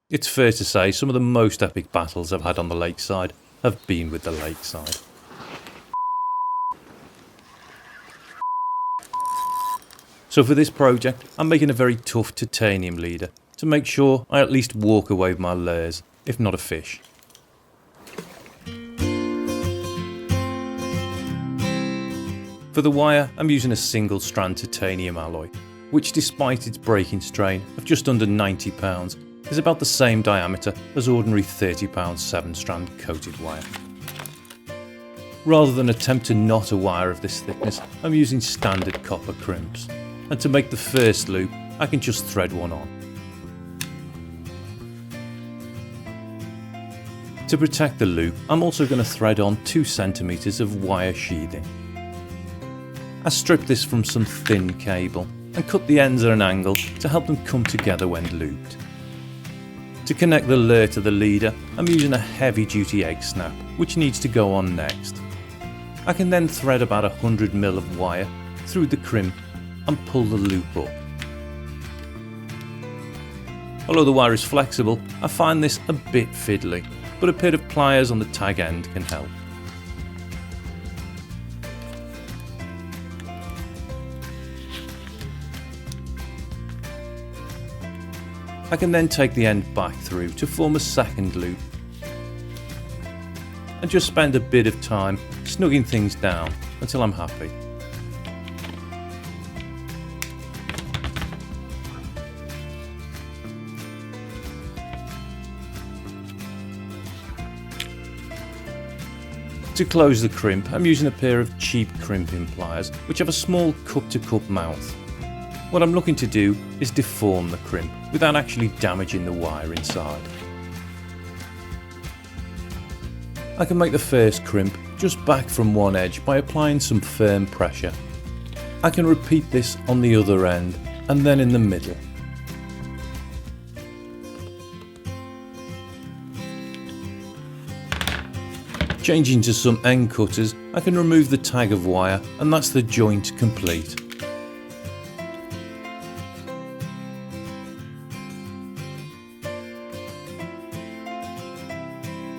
It's fair to say some of the most epic battles I've had on the lakeside have been with the lakeside. So for this project, I'm making a very tough titanium leader to make sure I at least walk away with my lures, if not a fish. For the wire, I'm using a single strand titanium alloy, which despite its breaking strain of just under 90 pounds, is about the same diameter as ordinary 30 pound 7-strand coated wire. Rather than attempt to knot a wire of this thickness, I'm using standard copper crimps, and to make the first loop, I can just thread one on. To protect the loop, I'm also going to thread on 2 centimeters of wire sheathing. I stripped this from some thin cable and cut the ends at an angle to help them come together when looped. To connect the lure to the leader, I'm using a heavy-duty egg snap, which needs to go on next. I can then thread about 100 ml of wire through the crimp and pull the loop up. Although the wire is flexible, I find this a bit fiddly, but a pair of pliers on the tag end can help. I can then take the end back through to form a second loop and just spend a bit of time snugging things down until I'm happy. To close the crimp, I'm using a pair of cheap crimping pliers which have a small cup-to-cup mouth. What I'm looking to do is deform the crimp without actually damaging the wire inside. I can make the first crimp just back from one edge by applying some firm pressure. I can repeat this on the other end and then in the middle. Changing to some end cutters, I can remove the tag of wire and that's the joint complete.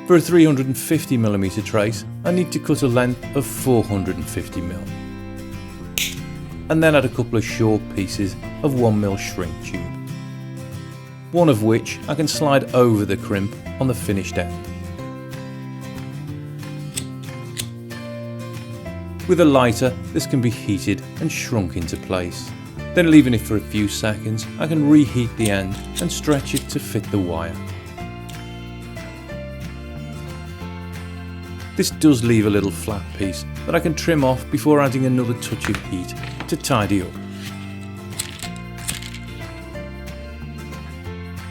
For a 350mm trace, I need to cut a length of 450mm. And then add a couple of short pieces of 1mm shrink tube. One of which I can slide over the crimp on the finished end. With a lighter, this can be heated and shrunk into place. Then leaving it for a few seconds, I can reheat the end and stretch it to fit the wire. This does leave a little flat piece that I can trim off before adding another touch of heat to tidy up.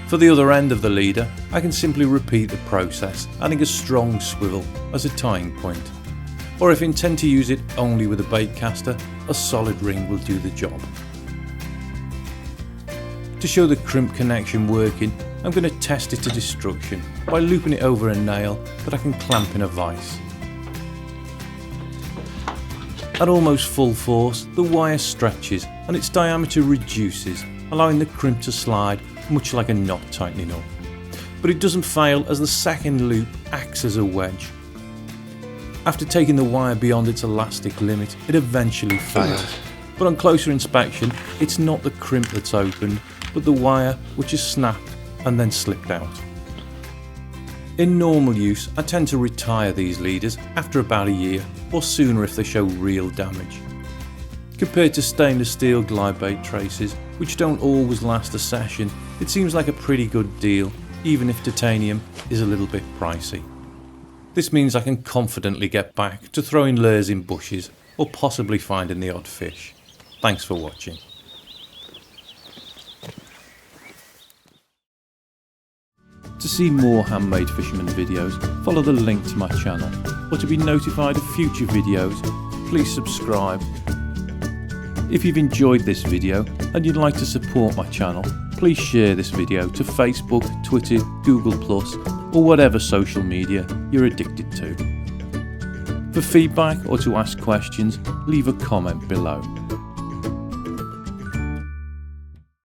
For the other end of the leader, I can simply repeat the process, adding a strong swivel as a tying point. Or if I intend to use it only with a baitcaster, a solid ring will do the job. To show the crimp connection working, I'm going to test it to destruction by looping it over a nail that I can clamp in a vise. At almost full force, the wire stretches and its diameter reduces, allowing the crimp to slide much like a knot tightening up. But it doesn't fail as the second loop acts as a wedge. After taking the wire beyond its elastic limit, it eventually fails. But on closer inspection, it's not the crimp that's opened, but the wire which is snapped and then slipped out. In normal use, I tend to retire these leaders after about a year, or sooner if they show real damage. Compared to stainless steel glide bait traces, which don't always last a session, it seems like a pretty good deal, even if titanium is a little bit pricey. This means I can confidently get back to throwing lures in bushes, or possibly finding the odd fish. Thanks for watching. To see more handmade fisherman videos, follow the link to my channel, or to be notified of future videos, please subscribe. If you've enjoyed this video and you'd like to support my channel, please share this video to Facebook, Twitter, Google+, or whatever social media you're addicted to. For feedback or to ask questions, leave a comment below.